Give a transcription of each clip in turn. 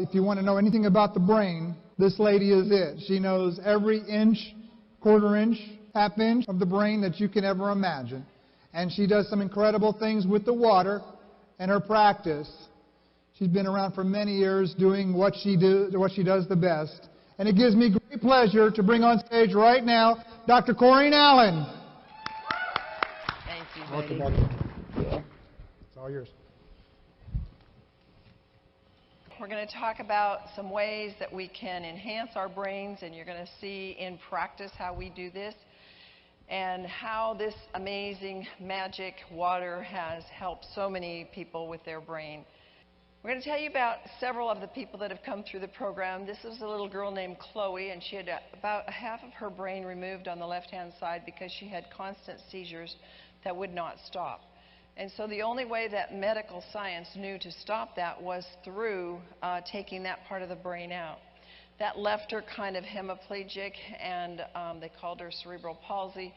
If you want to know anything about the brain, this lady is it. She knows every inch, quarter inch, half inch of the brain that you can ever imagine. And she does some incredible things with the water and her practice. She's been around for many years doing what she does the best. And it gives me great pleasure to bring on stage right now Dr. Corinne Allen. Thank you, buddy. Welcome. It's all yours. We're going to talk about some ways that we can enhance our brains, and you're going to see in practice how we do this and how this amazing magic water has helped so many people with their brain. We're going to tell you about several of the people that have come through the program. This is a little girl named Chloe, and she had about half of her brain removed on the left-hand side because she had constant seizures that would not stop. And so the only way that medical science knew to stop that was through taking that part of the brain out. That left her kind of hemiplegic, and they called her cerebral palsy.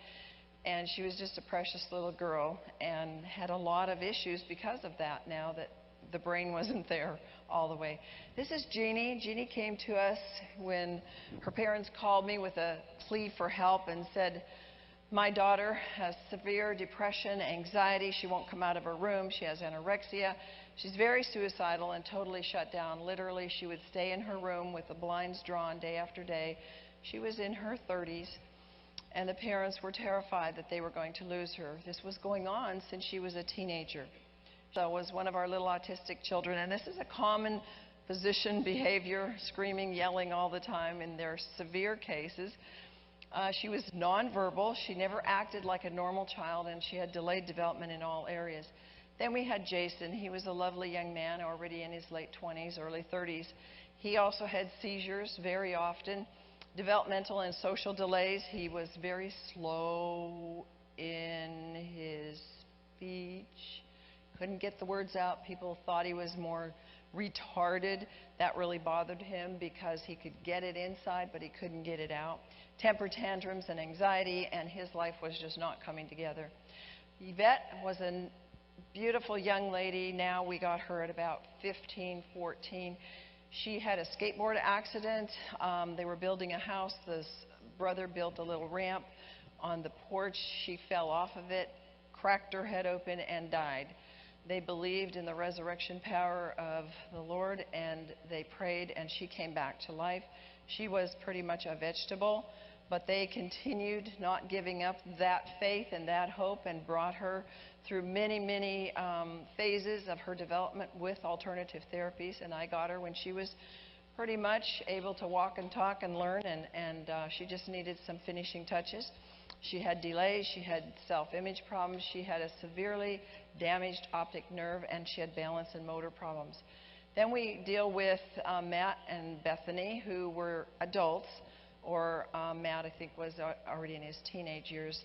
And she was just a precious little girl and had a lot of issues because of that now that the brain wasn't there all the way. This is Jeannie. Jeannie came to us when her parents called me with a plea for help and said, my daughter has severe depression, anxiety. She won't come out of her room. She has anorexia. She's very suicidal and totally shut down. Literally, she would stay in her room with the blinds drawn day after day. She was in her 30s, and the parents were terrified that they were going to lose her. This was going on since she was a teenager. So it was one of our little autistic children, and this is a common position behavior, screaming, yelling all the time in their severe cases. She was nonverbal. She never acted like a normal child, and she had delayed development in all areas. Then we had Jason. He was a lovely young man, already in his late 20s, early 30s. He also had seizures very often, developmental and social delays. He was very slow in his speech, couldn't get the words out. People thought he was more retarded. That really bothered him because he could get it inside, but he couldn't get it out. Temper tantrums and anxiety, and his life was just not coming together. Yvette was a beautiful young lady. Now we got her at about 15, 14. She had a skateboard accident. They were building a house. This brother built a little ramp on the porch. She fell off of it, cracked her head open, and died. They believed in the resurrection power of the Lord, and they prayed, and she came back to life. She was pretty much a vegetable, but they continued not giving up that faith and that hope and brought her through many, many phases of her development with alternative therapies. And I got her when she was pretty much able to walk and talk and learn, and she just needed some finishing touches. She had delays, she had self-image problems, she had a severely damaged optic nerve, and she had balance and motor problems. Then we deal with Matt and Bethany, who were adults, or Matt, I think, was already in his teenage years.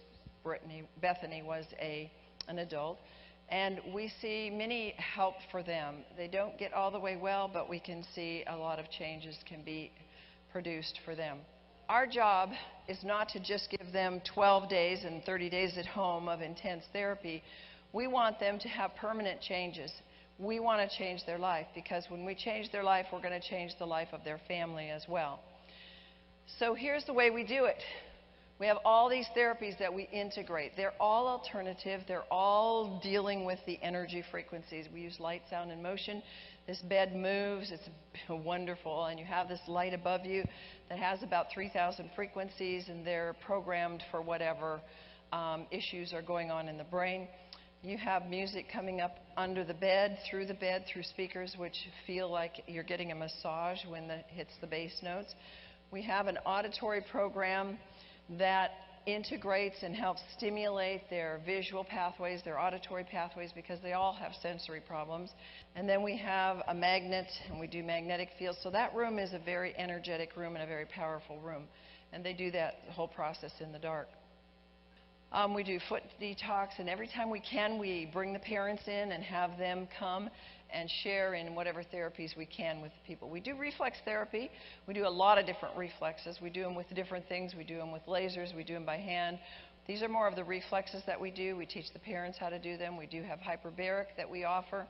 Bethany was an adult. And we see many help for them. They don't get all the way well, but we can see a lot of changes can be produced for them. Our job is not to just give them 12 days and 30 days at home of intense therapy. We want them to have permanent changes. We want to change their life, because when we change their life, we're going to change the life of their family as well. So here's the way we do it. We have all these therapies that we integrate. They're all alternative. They're all dealing with the energy frequencies. We use light, sound, and motion. This bed moves. It's wonderful. And you have this light above you that has about 3,000 frequencies, and they're programmed for whatever issues are going on in the brain. You have music coming up under the bed, through speakers, which feel like you're getting a massage when it hits the bass notes. We have an auditory program that integrates and helps stimulate their visual pathways, their auditory pathways, because they all have sensory problems. And then we have a magnet, and we do magnetic fields. So that room is a very energetic room and a very powerful room. And they do that whole process in the dark. We do foot detox, and every time we can, we bring the parents in and have them come and share in whatever therapies we can with people. We do reflex therapy. We do a lot of different reflexes. We do them with different things. We do them with lasers. We do them by hand. These are more of the reflexes that we do. We teach the parents how to do them. We do have hyperbaric that we offer.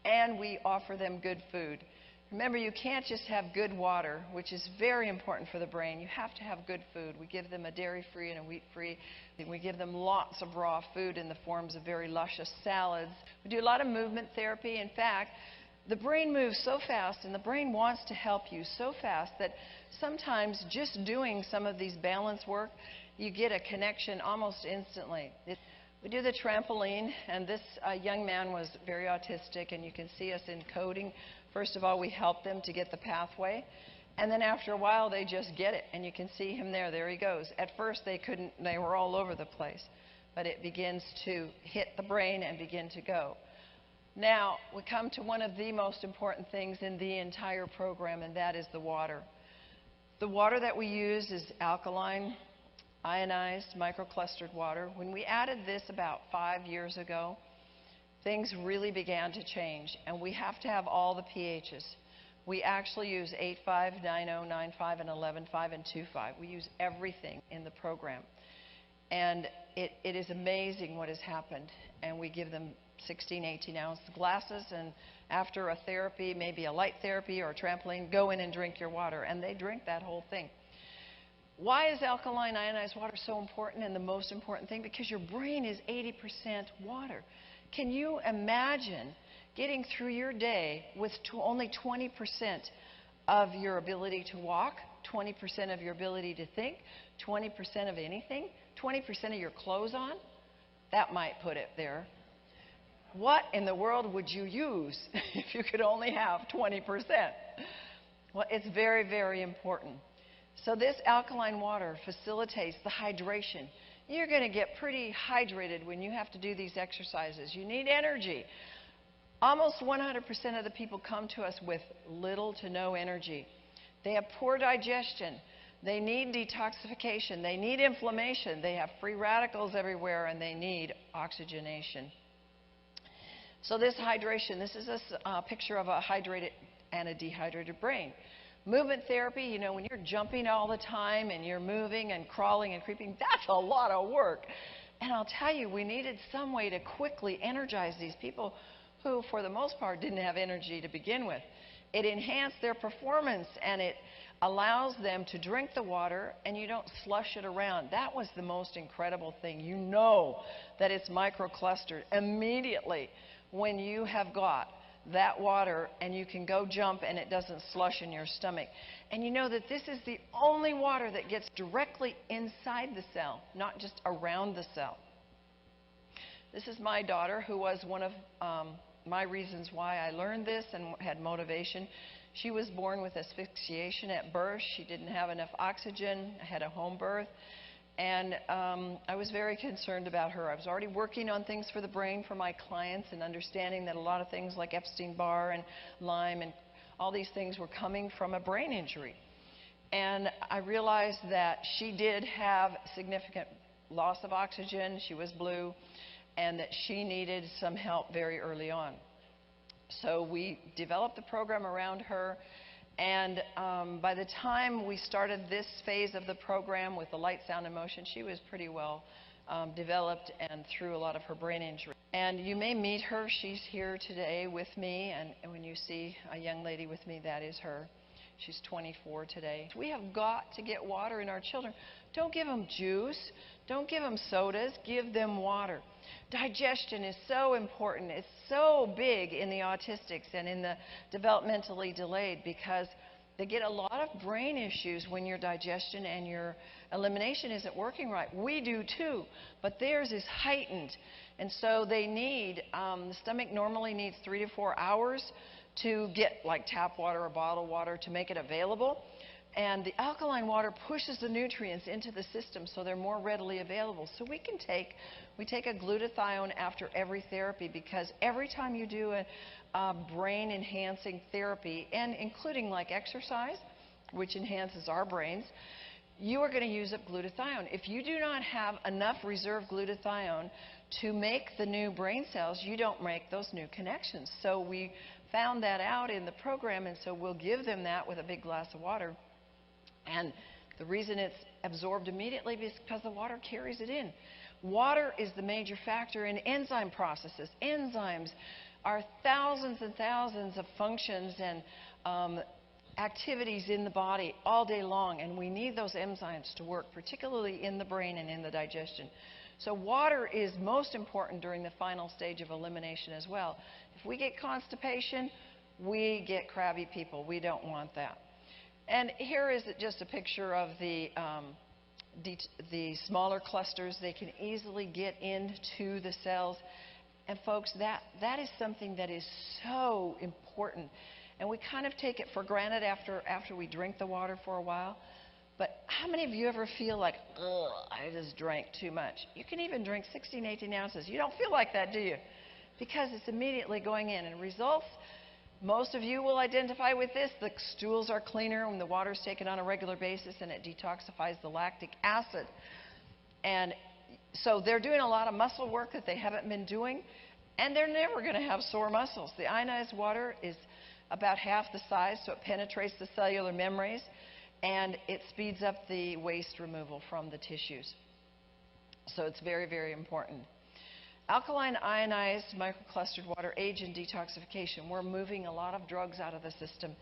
and we offer them good food. Remember, you can't just have good water, which is very important for the brain. You have to have good food. We give them a dairy-free and a wheat-free. We give them lots of raw food in the forms of very luscious salads. We do a lot of movement therapy. In fact, the brain moves so fast, and the brain wants to help you so fast that sometimes just doing some of these balance work, you get a connection almost instantly. We do the trampoline, and this young man was very autistic, and you can see us encoding. First of all, we help them to get the pathway, and then after a while, they just get it, and you can see him there. There he goes. At first, they couldn't. They were all over the place, but it begins to hit the brain and begin to go. Now, we come to one of the most important things in the entire program, and that is the water. The water that we use is alkaline, ionized, microclustered water. When we added this about 5 years ago, things really began to change, and we have to have all the pHs. We actually use 8.5, 9.0, 9.5, and 11.5, and 2.5. We use everything in the program. And it is amazing what has happened. And we give them 16, 18-ounce glasses, and after a therapy, maybe a light therapy or a trampoline, go in and drink your water. And they drink that whole thing. Why is alkaline ionized water so important and the most important thing? Because your brain is 80% water. Can you imagine getting through your day with only 20% of your ability to walk, 20% of your ability to think, 20% of anything, 20% of your clothes on? That might put it there. What in the world would you use if you could only have 20%? Well, it's very, very important. So this alkaline water facilitates the hydration. You're going to get pretty hydrated when you have to do these exercises. You need energy. Almost 100% of the people come to us with little to no energy. They have poor digestion. They need detoxification. They need inflammation. They have free radicals everywhere, and they need oxygenation. So this hydration, this is a picture of a hydrated and a dehydrated brain. Movement therapy, you know, when you're jumping all the time and you're moving and crawling and creeping, that's a lot of work. And I'll tell you, we needed some way to quickly energize these people who, for the most part, didn't have energy to begin with. It enhanced their performance, and it allows them to drink the water, and you don't slush it around. That was the most incredible thing. You know that it's microclustered immediately when you have got that water and you can go jump and it doesn't slush in your stomach. And you know that this is the only water that gets directly inside the cell, not just around the cell. This is my daughter, who was one of my reasons why I learned this and had motivation. She was born with asphyxiation at birth. She didn't have enough oxygen, had a home birth. And I was very concerned about her. I was already working on things for the brain for my clients and understanding that a lot of things like Epstein-Barr and Lyme and all these things were coming from a brain injury. And I realized that she did have significant loss of oxygen. She was blue, and that she needed some help very early on. So we developed the program around her. And by the time we started this phase of the program with the light, sound, and motion, she was pretty well developed and through a lot of her brain injury. And you may meet her. She's here today with me. And when you see a young lady with me, that is her. She's 24 today. We have got to get water in our children. Don't give them juice. Don't give them sodas. Give them water. Digestion is so important. It's so big in the autistics and in the developmentally delayed, because they get a lot of brain issues when your digestion and your elimination isn't working right. We do too, but theirs is heightened. And so they need, the stomach normally needs 3 to 4 hours to get like tap water or bottled water to make it available. And the alkaline water pushes the nutrients into the system so they're more readily available. So we take a glutathione after every therapy, because every time you do a brain-enhancing therapy, and including like exercise, which enhances our brains, you are going to use up glutathione. If you do not have enough reserve glutathione to make the new brain cells, you don't make those new connections. So we found that out in the program, and so we'll give them that with a big glass of water. And the reason it's absorbed immediately is because the water carries it in. Water is the major factor in enzyme processes. Enzymes are thousands and thousands of functions and activities in the body all day long, and we need those enzymes to work, particularly in the brain and in the digestion. So water is most important during the final stage of elimination as well. If we get constipation, we get crabby people. We don't want that. And here is just a picture of the smaller clusters. They can easily get into the cells. And folks, that is something that is so important. And we kind of take it for granted after we drink the water for a while. But how many of you ever feel like, ugh, I just drank too much? You can even drink 16, 18 ounces. You don't feel like that, do you? Because it's immediately going in. And results, most of you will identify with this. The stools are cleaner when the water is taken on a regular basis, and it detoxifies the lactic acid. And so they're doing a lot of muscle work that they haven't been doing, and they're never going to have sore muscles. The ionized water is about half the size, so it penetrates the cellular membranes, and it speeds up the waste removal from the tissues. So it's very, very important. Alkaline ionized microclustered water aids in detoxification. We're moving a lot of drugs out of the system,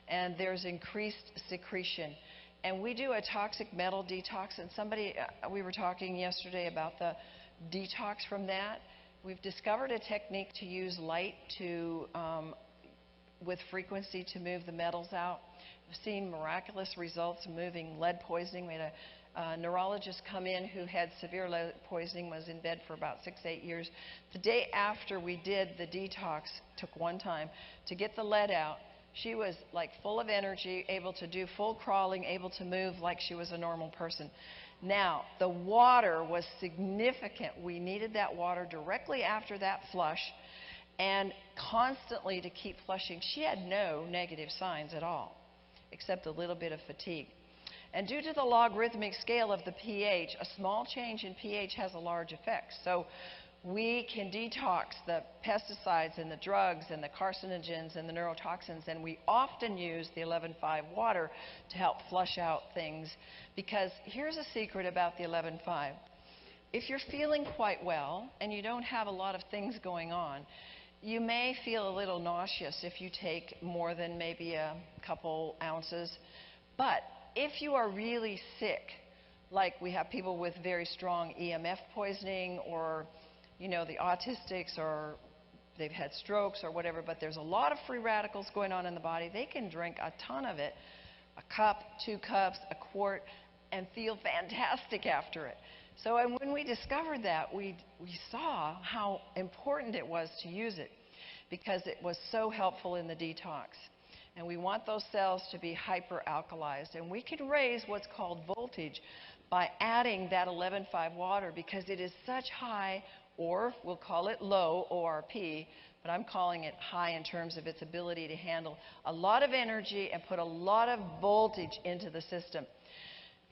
and there's increased secretion. And we do a toxic metal detox, and we were talking yesterday about the detox from that. We've discovered a technique to use light with frequency to move the metals out. We've seen miraculous results moving lead poisoning. We had a neurologist come in who had severe lead poisoning, was in bed for about 6-8 years. The day after we did the detox, took one time, to get the lead out, she was like full of energy, able to do full crawling, able to move like she was a normal person. Now, the water was significant. We needed that water directly after that flush and constantly to keep flushing. She had no negative signs at all, except a little bit of fatigue. And due to the logarithmic scale of the pH, a small change in pH has a large effect. So we can detox the pesticides and the drugs and the carcinogens and the neurotoxins, and we often use the 11.5 water to help flush out things, because here's a secret about the 11.5. If you're feeling quite well and you don't have a lot of things going on, you may feel a little nauseous if you take more than maybe a couple ounces. But if you are really sick, like we have people with very strong EMF poisoning, or the autistics, or they've had strokes or whatever, but there's a lot of free radicals going on in the body, they can drink a ton of it, a cup, 2 cups, a quart, and feel fantastic after it. So and when we discovered that, we saw how important it was to use it, because it was so helpful in the detox. And we want those cells to be hyperalkalized. And we can raise what's called voltage by adding that 11.5 water, because it is such high, or we'll call it low, ORP, but I'm calling it high in terms of its ability to handle a lot of energy and put a lot of voltage into the system.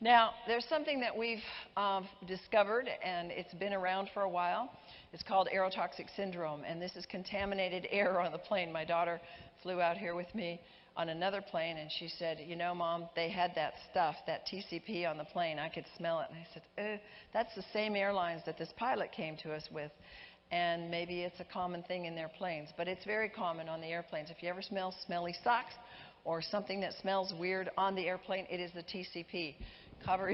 Now, there's something that we've discovered, and it's been around for a while. It's called aerotoxic syndrome, and this is contaminated air on the plane. My daughter flew out here with me on another plane, and she said, Mom, they had that stuff, that TCP on the plane. I could smell it. And I said, that's the same airlines that this pilot came to us with, and maybe it's a common thing in their planes, but it's very common on the airplanes. If you ever smell smelly socks or something that smells weird on the airplane, it is the TCP. Cover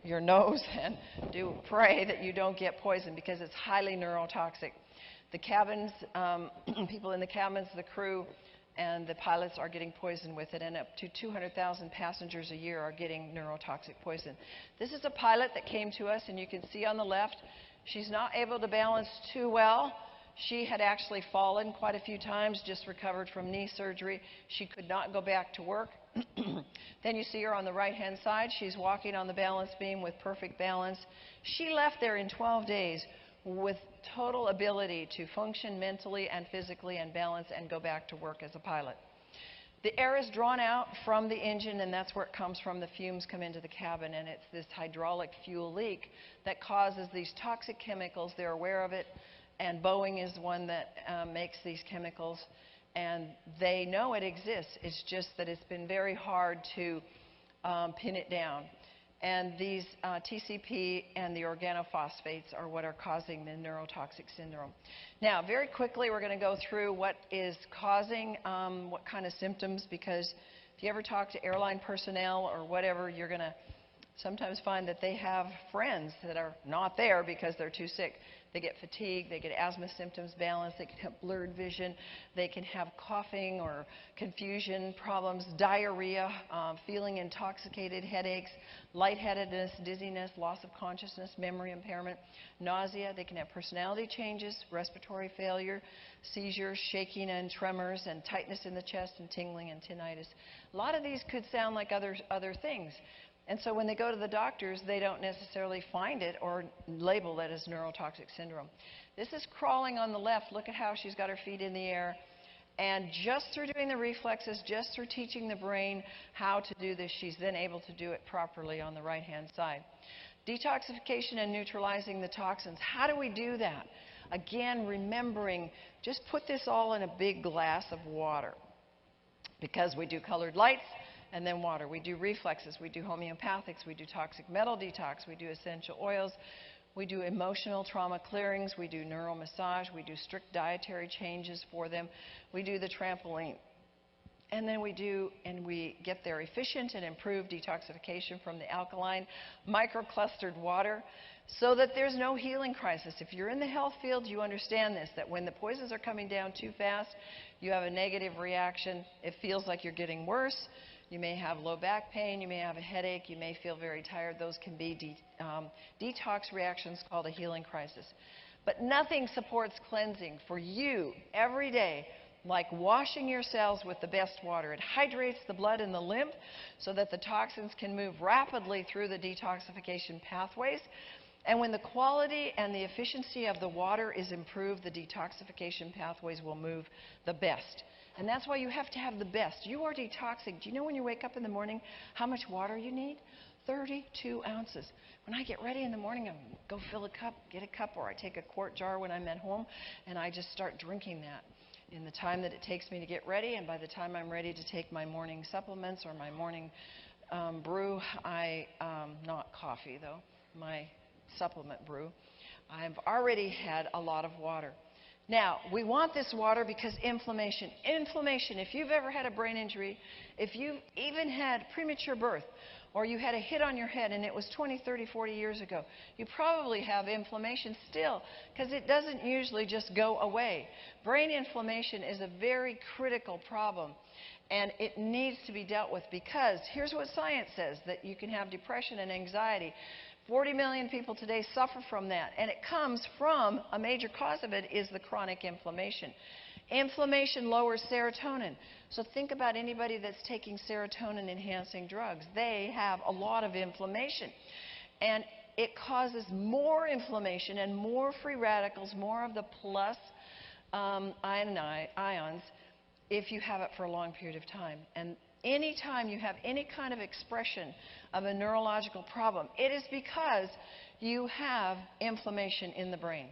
your nose and pray that you don't get poisoned, because it's highly neurotoxic. The cabins, people in the cabins, the crew, and the pilots are getting poisoned with it, and up to 200,000 passengers a year are getting neurotoxic poison. This is a pilot that came to us, and you can see on the left, she's not able to balance too well. She had actually fallen quite a few times, just recovered from knee surgery. She could not go back to work. Then you see her on the right-hand side. She's walking on the balance beam with perfect balance. She left there in 12 days with total ability to function mentally and physically and balance and go back to work as a pilot. The air is drawn out from the engine, and that's where it comes from. The fumes come into the cabin, and it's this hydraulic fuel leak that causes these toxic chemicals. They're aware of it, and Boeing is the one that makes these chemicals, and they know it exists. It's just that it's been very hard to pin it down. And these TCP and the organophosphates are what are causing the neurotoxic syndrome. Now, very quickly, we're going to go through what is causing what kind of symptoms, because if you ever talk to airline personnel or whatever, you're going to sometimes find that they have friends that are not there because they're too sick. They get fatigue, they get asthma symptoms, balance, they can have blurred vision, they can have coughing or confusion problems, diarrhea, feeling intoxicated, headaches, lightheadedness, dizziness, loss of consciousness, memory impairment, nausea. They can have personality changes, respiratory failure, seizures, shaking and tremors, and tightness in the chest, and tingling and tinnitus. A lot of these could sound like other things. And so when they go to the doctors, they don't necessarily find it or label it as neurotoxic syndrome. This is crawling on the left. Look at how she's got her feet in the air. And just through doing the reflexes, just through teaching the brain how to do this, she's then able to do it properly on the right-hand side. Detoxification and neutralizing the toxins. How do we do that? Again, remembering, just put this all in a big glass of water, because we do colored lights and then water. We do reflexes, we do homeopathics, we do toxic metal detox, we do essential oils, we do emotional trauma clearings, we do neural massage, we do strict dietary changes for them, we do the trampoline. And then we get their efficient and improved detoxification from the alkaline microclustered water, so that there's no healing crisis. If you're in the health field, you understand this, that when the poisons are coming down too fast, you have a negative reaction. It feels like you're getting worse. You may have low back pain, you may have a headache, you may feel very tired. Those can be detox reactions called a healing crisis. But nothing supports cleansing for you every day like washing your cells with the best water. It hydrates the blood and the lymph so that the toxins can move rapidly through the detoxification pathways. And when the quality and the efficiency of the water is improved, the detoxification pathways will move the best. And that's why you have to have the best. You are detoxing. Do you know when you wake up in the morning how much water you need? 32 ounces. When I get ready in the morning, I go fill a cup, get a cup, or I take a quart jar when I'm at home, and I just start drinking that in the time that it takes me to get ready. And by the time I'm ready to take my morning supplements or my morning brew, not coffee though, my supplement brew, I've already had a lot of water. Now, we want this water because inflammation, if you've ever had a brain injury, if you've even had premature birth, or you had a hit on your head and it was 20, 30, 40 years ago, you probably have inflammation still, because it doesn't usually just go away. Brain inflammation is a very critical problem, and it needs to be dealt with, because here's what science says, that you can have depression and anxiety. 40 million people today suffer from that, and it comes from, a major cause of it is the chronic inflammation. Inflammation lowers serotonin. So think about anybody that's taking serotonin-enhancing drugs. They have a lot of inflammation, and it causes more inflammation and more free radicals, more of the plus ions, if you have it for a long period of time. And anytime you have any kind of expression of a neurological problem, it is because you have inflammation in the brain,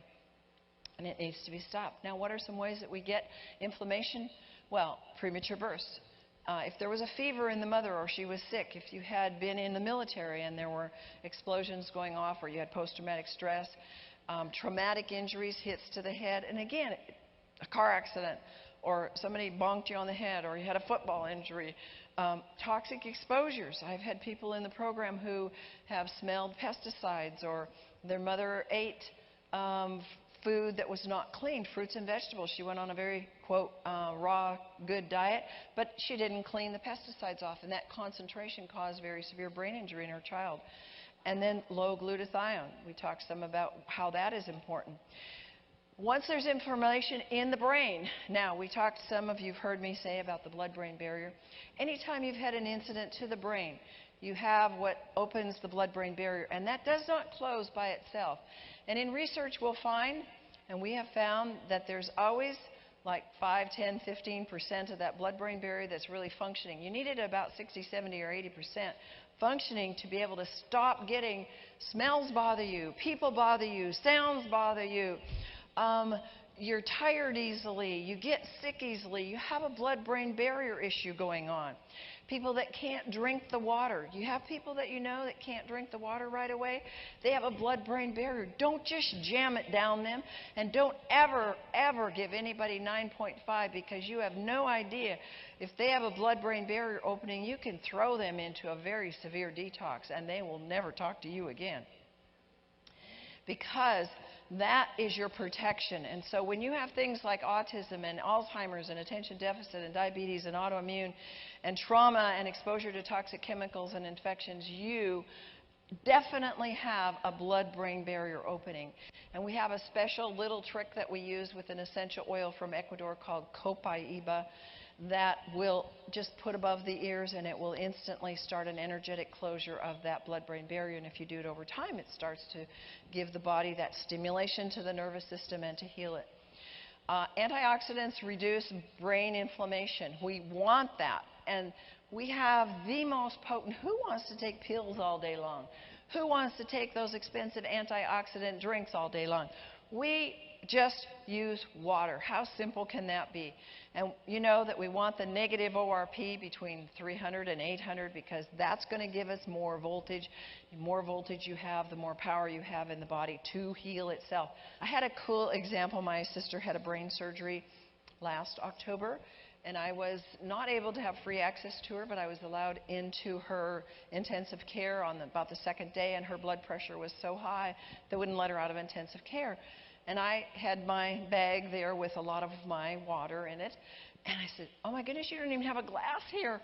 and it needs to be stopped. Now, what are some ways that we get inflammation? Well, premature births. If there was a fever in the mother, or she was sick, if you had been in the military and there were explosions going off, or you had post-traumatic stress, traumatic injuries, hits to the head, and again, a car accident, or somebody bonked you on the head, or you had a football injury. Toxic exposures. I've had people in the program who have smelled pesticides, or their mother ate food that was not clean, fruits and vegetables. She went on a very, quote, raw, good diet, but she didn't clean the pesticides off, and that concentration caused very severe brain injury in her child. And then low glutathione. We talked some about how that is important. Once there's inflammation in the brain, now we talked, some of you've heard me say about the blood-brain barrier. Anytime you've had an incident to the brain, you have what opens the blood-brain barrier, and that does not close by itself. And in research we'll find, and we have found, that there's always like 5, 10, 15% of that blood-brain barrier that's really functioning. You need it about 60, 70, or 80% functioning to be able to stop getting smells bother you, people bother you, sounds bother you. you're tired easily, you get sick easily, you have a blood-brain barrier issue going on. People that can't drink the water. You have people that you know that can't drink the water right away. They have a blood-brain barrier. Don't just jam it down them, and don't ever, ever give anybody 9.5, because you have no idea. If they have a blood-brain barrier opening, you can throw them into a very severe detox, and they will never talk to you again. Because that is your protection. And so when you have things like autism and Alzheimer's and attention deficit and diabetes and autoimmune and trauma and exposure to toxic chemicals and infections, you definitely have a blood-brain barrier opening. And we have a special little trick that we use with an essential oil from Ecuador called copaiba that will just put above the ears, and it will instantly start an energetic closure of that blood-brain barrier. And if you do it over time, it starts to give the body that stimulation to the nervous system and to heal it. Antioxidants reduce brain inflammation. We want that. And we have the most potent. Who wants to take pills all day long? Who wants to take those expensive antioxidant drinks all day long? We just use water. How simple can that be? And you know that we want the negative ORP between 300 and 800, because that's going to give us more voltage. The more voltage you have, the more power you have in the body to heal itself. I had a cool example. My sister had a brain surgery last October, and I was not able to have free access to her, but I was allowed into her intensive care on about the second day, and her blood pressure was so high they wouldn't let her out of intensive care. And I had my bag there with a lot of my water in it. And I said, oh my goodness, you don't even have a glass here.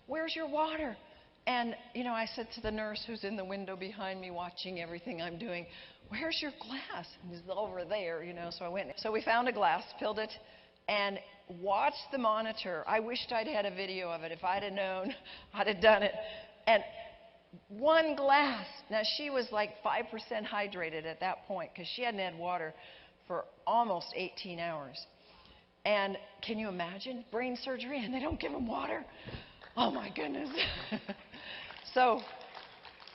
Where's your water? And, you know, I said to the nurse who's in the window behind me watching everything I'm doing, where's your glass? And he's over there, you know. So I went. So we found a glass, filled it, and watched the monitor. I wished I'd had a video of it. If I'd have known, I'd have done it. And one glass. Now, she was like 5% hydrated at that point, because she hadn't had water for almost 18 hours. And can you imagine? Brain surgery, and they don't give them water? Oh, my goodness. So,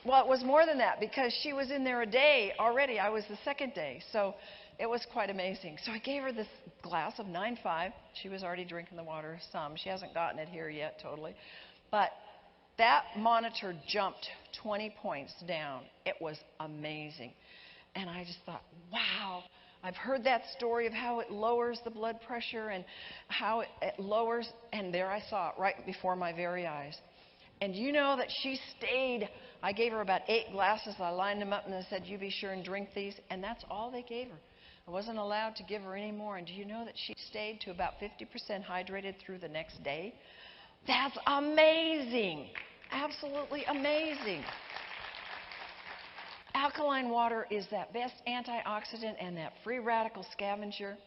well, it was more than that, because she was in there a day already. I was the second day. So it was quite amazing. So I gave her this glass of 9.5. She was already drinking the water some. She hasn't gotten it here yet totally. But that monitor jumped 20 points down. It was amazing. And I just thought, wow, I've heard that story of how it lowers the blood pressure and how it lowers, and there I saw it right before my very eyes. And you know that she stayed. I gave her about 8 glasses. I lined them up and I said, you be sure and drink these. And that's all they gave her. I wasn't allowed to give her any more. And do you know that she stayed to about 50% hydrated through the next day? That's amazing. Absolutely amazing. Alkaline water is that best antioxidant and that free radical scavenger.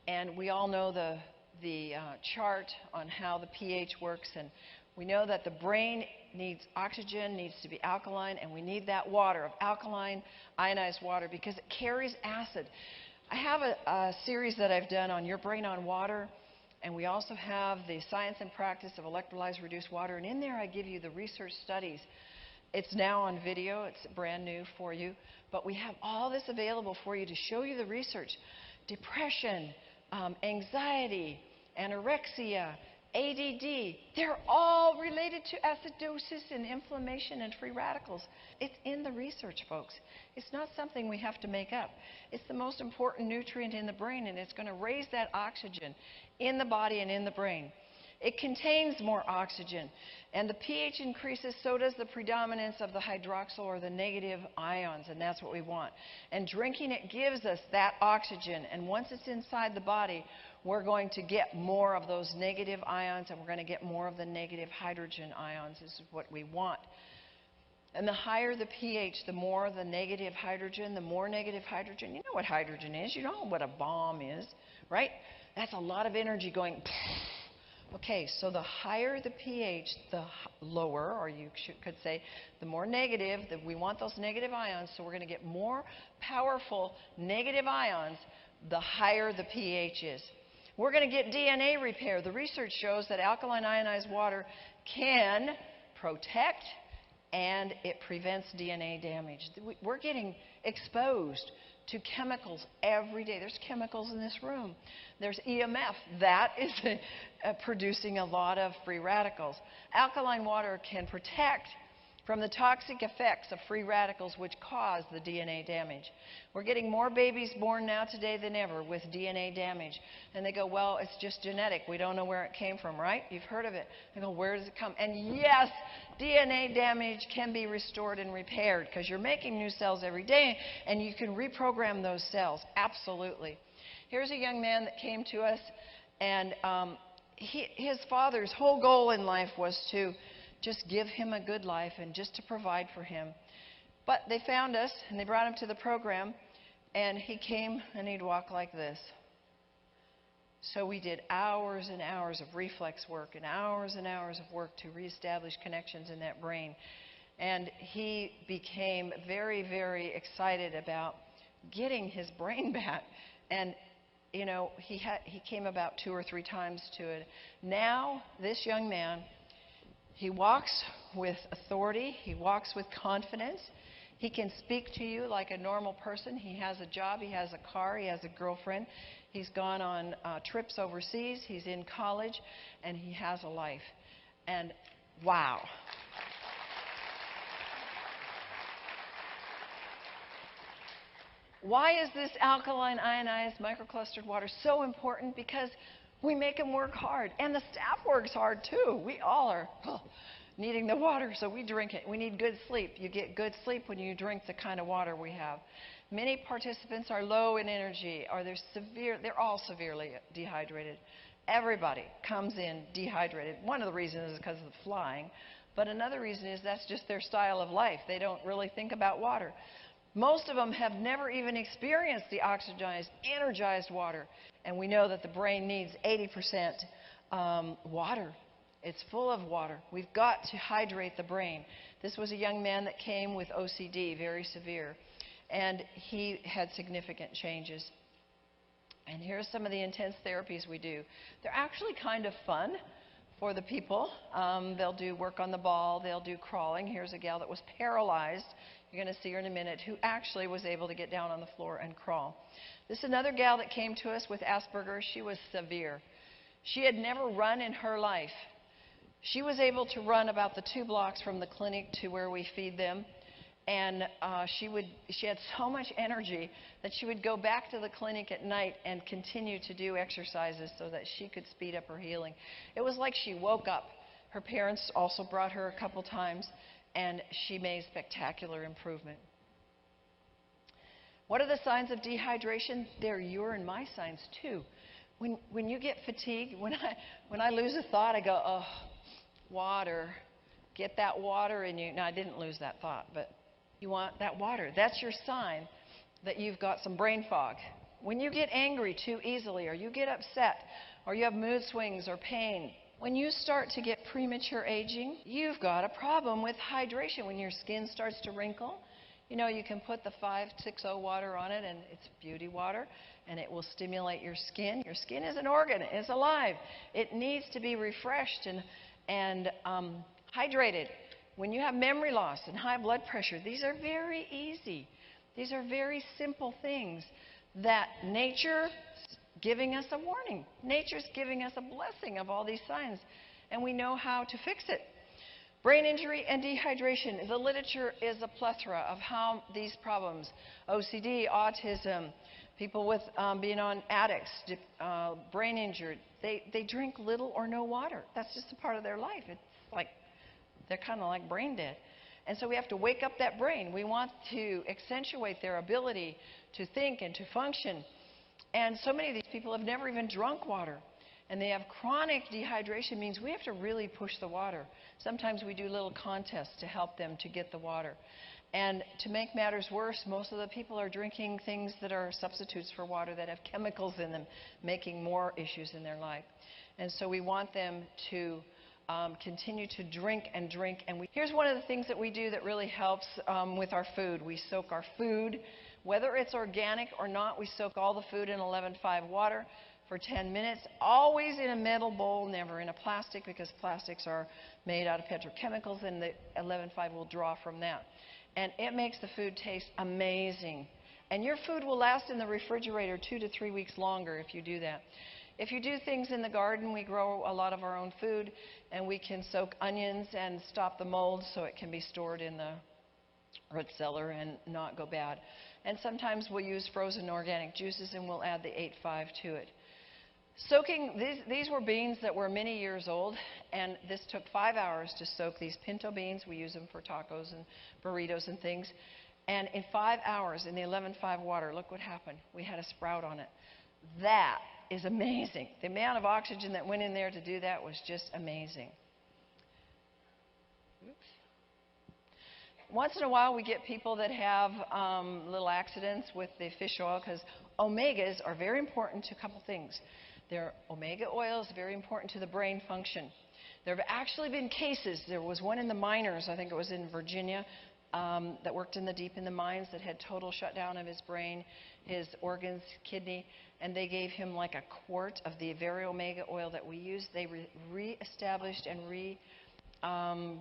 And we all know the chart on how the pH works. And we know that the brain needs oxygen, needs to be alkaline, and we need that water of alkaline, ionized water, because it carries acid. I have a series that I've done on Your Brain on Water. And we also have the science and practice of electrolyzed reduced water. And in there I give you the research studies. It's now on video. It's brand new for you. But we have all this available for you to show you the research. Depression, anxiety, anorexia, ADD, they're all related to acidosis and inflammation and free radicals. It's in the research, folks. It's not something we have to make up. It's the most important nutrient in the brain, and it's going to raise that oxygen in the body and in the brain. It contains more oxygen, and the pH increases, so does the predominance of the hydroxyl or the negative ions, and that's what we want. And drinking it gives us that oxygen, and once it's inside the body, we're going to get more of those negative ions, and we're going to get more of the negative hydrogen ions. This is what we want. And the higher the pH, the more the negative hydrogen, the more negative hydrogen. You know what hydrogen is. You know what a bomb is, right? That's a lot of energy going. Okay, so the higher the pH, the lower, or you could say, the more negative. We want those negative ions, so we're going to get more powerful negative ions the higher the pH is. We're going to get DNA repair. The research shows that alkaline ionized water can protect and it prevents DNA damage. We're getting exposed to chemicals every day. There's chemicals in this room. There's EMF. That is producing a lot of free radicals. Alkaline water can protect from the toxic effects of free radicals which cause the DNA damage. We're getting more babies born now today than ever with DNA damage. And they go, well, it's just genetic. We don't know where it came from, right? You've heard of it. They go, where does it come? And yes, DNA damage can be restored and repaired because you're making new cells every day and you can reprogram those cells. Absolutely. Here's a young man that came to us, and his father's whole goal in life was to just give him a good life and just to provide for him. But they found us and they brought him to the program, and he came and he'd walk like this. So we did hours and hours of reflex work and hours of work to reestablish connections in that brain. And he became very, very excited about getting his brain back. And you know, he came about 2 or 3 times to it. Now, this young man, he walks with authority. He walks with confidence. He can speak to you like a normal person. He has a job. He has a car. He has a girlfriend. He's gone on trips overseas. He's in college. And he has a life. And wow. Why is this alkaline ionized microclustered water so important? Because we make them work hard. And the staff works hard too. We all are needing the water, so we drink it. We need good sleep. You get good sleep when you drink the kind of water we have. Many participants are low in energy, or they're all severely dehydrated. Everybody comes in dehydrated. One of the reasons is because of the flying, but another reason is that's just their style of life. They don't really think about water. Most of them have never even experienced the oxygenized, energized water. And we know that the brain needs 80% water. It's full of water. We've got to hydrate the brain. This was a young man that came with OCD, very severe. And he had significant changes. And here's some of the intense therapies we do. They're actually kind of fun for the people. They'll do work on the ball. They'll do crawling. Here's a gal that was paralyzed. You're going to see her in a minute, who actually was able to get down on the floor and crawl. This is another gal that came to us with Asperger's. She was severe. She had never run in her life. She was able to run about the 2 blocks from the clinic to where we feed them. And she had so much energy that she would go back to the clinic at night and continue to do exercises so that she could speed up her healing. It was like she woke up. Her parents also brought her a couple times, and she made spectacular improvement. What are the signs of dehydration? They're your and my signs too. When you get fatigued, when I lose a thought, I go, oh, water. Get that water in you. Now, I didn't lose that thought, but you want that water. That's your sign that you've got some brain fog. When you get angry too easily, or you get upset, or you have mood swings or pain, when you start to get premature aging, you've got a problem with hydration. When your skin starts to wrinkle, you know, you can put the 560 water on it, and it's beauty water, and it will stimulate your skin. Your skin is an organ. It's alive. It needs to be refreshed and hydrated. When you have memory loss and high blood pressure, these are very easy. These are very simple things that nature giving us a warning. Nature's giving us a blessing of all these signs, and we know how to fix it. Brain injury and dehydration. The literature is a plethora of how these problems, OCD, autism, people with being on addicts, brain injured, they drink little or no water. That's just a part of their life. It's like they're kind of like brain dead. And so we have to wake up that brain. We want to accentuate their ability to think and to function. And so many of these people have never even drunk water. And they have chronic dehydration. Means we have to really push the water. Sometimes we do little contests to help them to get the water. And to make matters worse, most of the people are drinking things that are substitutes for water that have chemicals in them, making more issues in their life. And so we want them to continue to drink and drink. And here's one of the things that we do that really helps with our food. We soak our food. Whether it's organic or not, we soak all the food in 11.5 water for 10 minutes, always in a metal bowl, never in a plastic, because plastics are made out of petrochemicals, and the 11.5 will draw from that. And it makes the food taste amazing. And your food will last in the refrigerator 2 to 3 weeks longer if you do that. If you do things in the garden, we grow a lot of our own food, and we can soak onions and stop the mold so it can be stored in the root cellar and not go bad. And sometimes we'll use frozen organic juices, and we'll add the 8.5 to it. Soaking, these were beans that were many years old, and this took 5 hours to soak these pinto beans. We use them for tacos and burritos and things. And in 5 hours, in the 11.5 water, look what happened. We had a sprout on it. That is amazing. The amount of oxygen that went in there to do that was just amazing. Oops. Once in a while, we get people that have little accidents with the fish oil, because omegas are very important to a couple things. Their omega oil is very important to the brain function. There have actually been cases. There was one in the miners, I think it was in Virginia, that worked deep in the mines, that had total shutdown of his brain, his organs, kidney, and they gave him like a quart of the very omega oil that we use. They re-established and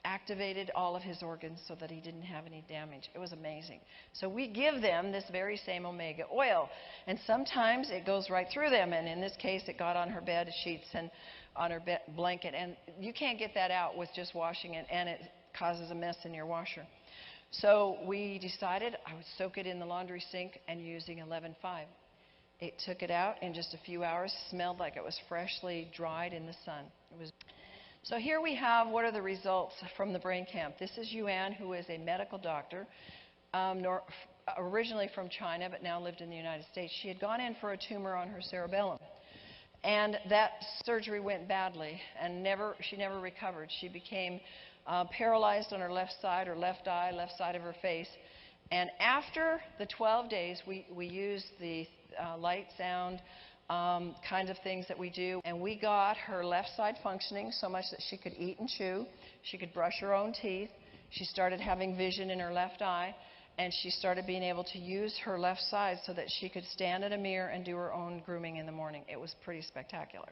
activated all of his organs so that he didn't have any damage. It was amazing. So we give them this very same omega oil, and sometimes it goes right through them, and in this case it got on her bed sheets and on her blanket, and you can't get that out with just washing it, and it causes a mess in your washer. So we decided I would soak it in the laundry sink and using 11.5. It took it out in just a few hours, smelled like it was freshly dried in the sun. So here we have what are the results from the brain camp. This is Yuan, who is a medical doctor, originally from China, but now lived in the United States. She had gone in for a tumor on her cerebellum, and that surgery went badly, and she never recovered. She became paralyzed on her left side, or left eye, left side of her face. And after the 12 days, we used the light, sound, kind of things that we do, and we got her left side functioning so much that she could eat and chew, she could brush her own teeth, she started having vision in her left eye, and she started being able to use her left side so that she could stand at a mirror and do her own grooming in the morning. It was pretty spectacular.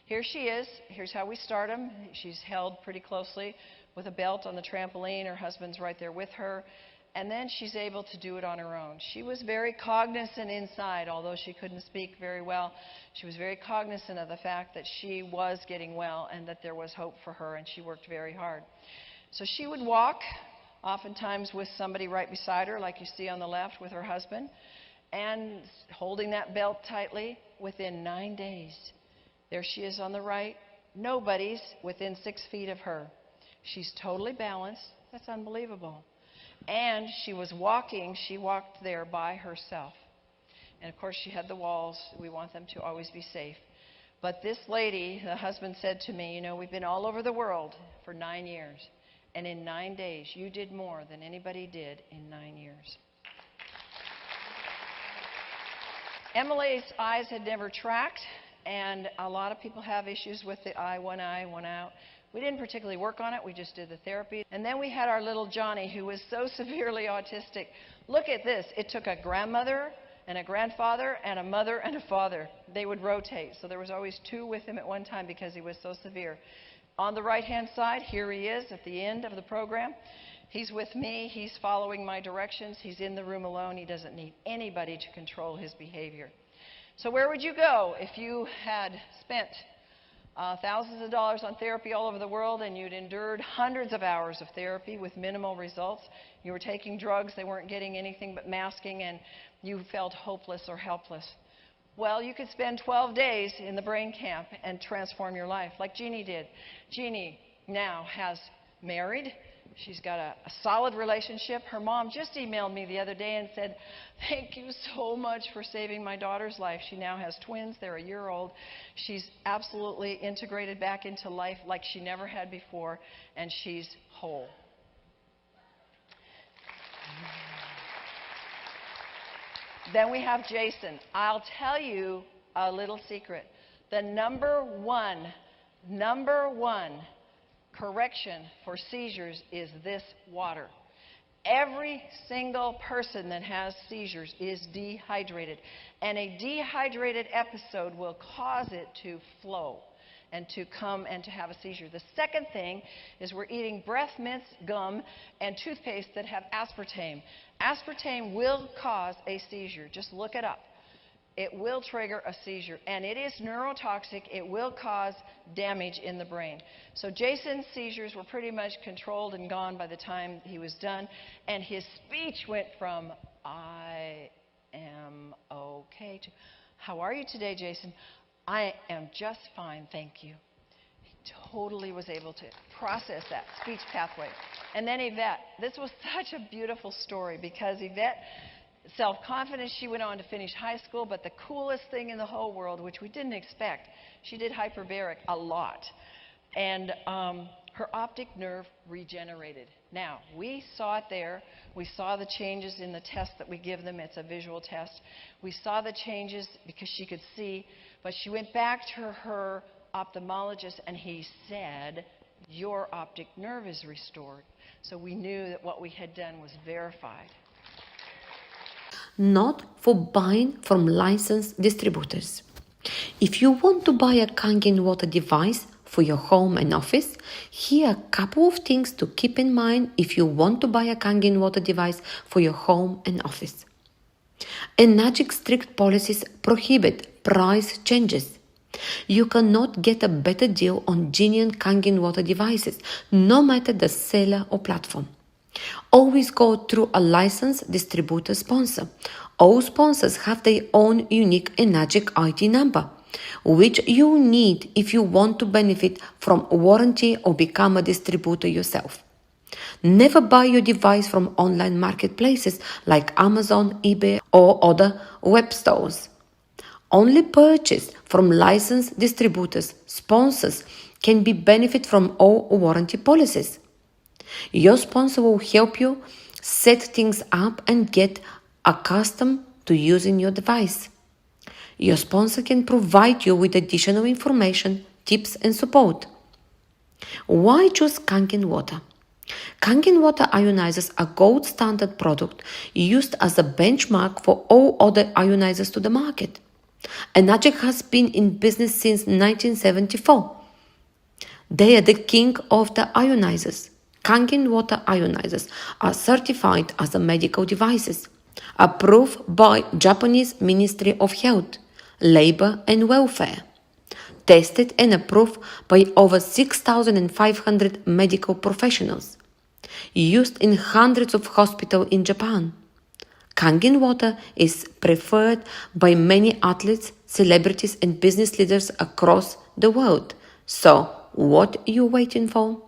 Here she is. Here's how we start them. She's held pretty closely with a belt on the trampoline. Her husband's right there with her. And then she's able to do it on her own. She was very cognizant inside, although she couldn't speak very well. She was very cognizant of the fact that she was getting well and that there was hope for her, and she worked very hard. So she would walk, oftentimes with somebody right beside her, like you see on the left with her husband, and holding that belt tightly. Within 9 days, there she is on the right. Nobody's within 6 feet of her. She's totally balanced. That's unbelievable. And she was walking, she walked there by herself. And of course she had the walls. We want them to always be safe. But this lady, the husband said to me, you know, we've been all over the world for 9 years. And in 9 days, you did more than anybody did in 9 years. Emily's eyes had never tracked, and a lot of people have issues with the eye, one out. We didn't particularly work on it. We just did the therapy. And then we had our little Johnny, who was so severely autistic. Look at this. It took a grandmother and a grandfather and a mother and a father. They would rotate. So there was always 2 with him at one time because he was so severe. On the right-hand side, here he is at the end of the program. He's with me. He's following my directions. He's in the room alone. He doesn't need anybody to control his behavior. So where would you go if you had spent thousands of dollars on therapy all over the world, and you'd endured hundreds of hours of therapy with minimal results? You were taking drugs, they weren't getting anything but masking, and you felt hopeless or helpless. Well, you could spend 12 days in the brain camp and transform your life, like Jeannie did. Jeannie now has married. She's got a solid relationship. Her mom just emailed me the other day and said, thank you so much for saving my daughter's life. She now has twins. They're a year old. She's absolutely integrated back into life like she never had before, and she's whole. Then we have Jason. I'll tell you a little secret. The number one correction for seizures is this water. Every single person that has seizures is dehydrated. And a dehydrated episode will cause it to flow and to come and to have a seizure. The second thing is we're eating breath mints, gum, and toothpaste that have aspartame. Aspartame will cause a seizure. Just look it up. It will trigger a seizure, and it is neurotoxic. It will cause damage in the brain. So Jason's seizures were pretty much controlled and gone by the time he was done, and his speech went from, I am okay, to, how are you today, Jason? I am just fine, thank you. He totally was able to process that speech pathway. And then Yvette, this was such a beautiful story because Yvette, self-confident, she went on to finish high school, but the coolest thing in the whole world, which we didn't expect, she did hyperbaric a lot. And her optic nerve regenerated. Now, we saw it there. We saw the changes in the test that we give them. It's a visual test. We saw the changes because she could see, but she went back to her ophthalmologist and he said, your optic nerve is restored. So we knew that what we had done was verified. Not for buying from licensed distributors. If you want to buy a Kangen water device for your home and office, here are a couple of things to keep in mind if you want to buy a Kangen water device for your home and office. Enagic's strict policies prohibit price changes. You cannot get a better deal on genuine Kangen water devices, no matter the seller or platform. Always go through a licensed distributor sponsor. All sponsors have their own unique Enagic ID number, which you need if you want to benefit from warranty or become a distributor yourself. Never buy your device from online marketplaces like Amazon, eBay, or other web stores. Only purchase from licensed distributors, sponsors, can be benefit from all warranty policies. Your sponsor will help you set things up and get accustomed to using your device. Your sponsor can provide you with additional information, tips, and support. Why choose Kangen water? Kangen water ionizers are a gold standard product used as a benchmark for all other ionizers to the market. Enagic has been in business since 1974. They are the king of the ionizers. Kangen water ionizers are certified as a medical devices, approved by Japanese Ministry of Health, Labor and Welfare, tested and approved by over 6,500 medical professionals, used in hundreds of hospitals in Japan. Kangen water is preferred by many athletes, celebrities and business leaders across the world. So, what are you waiting for?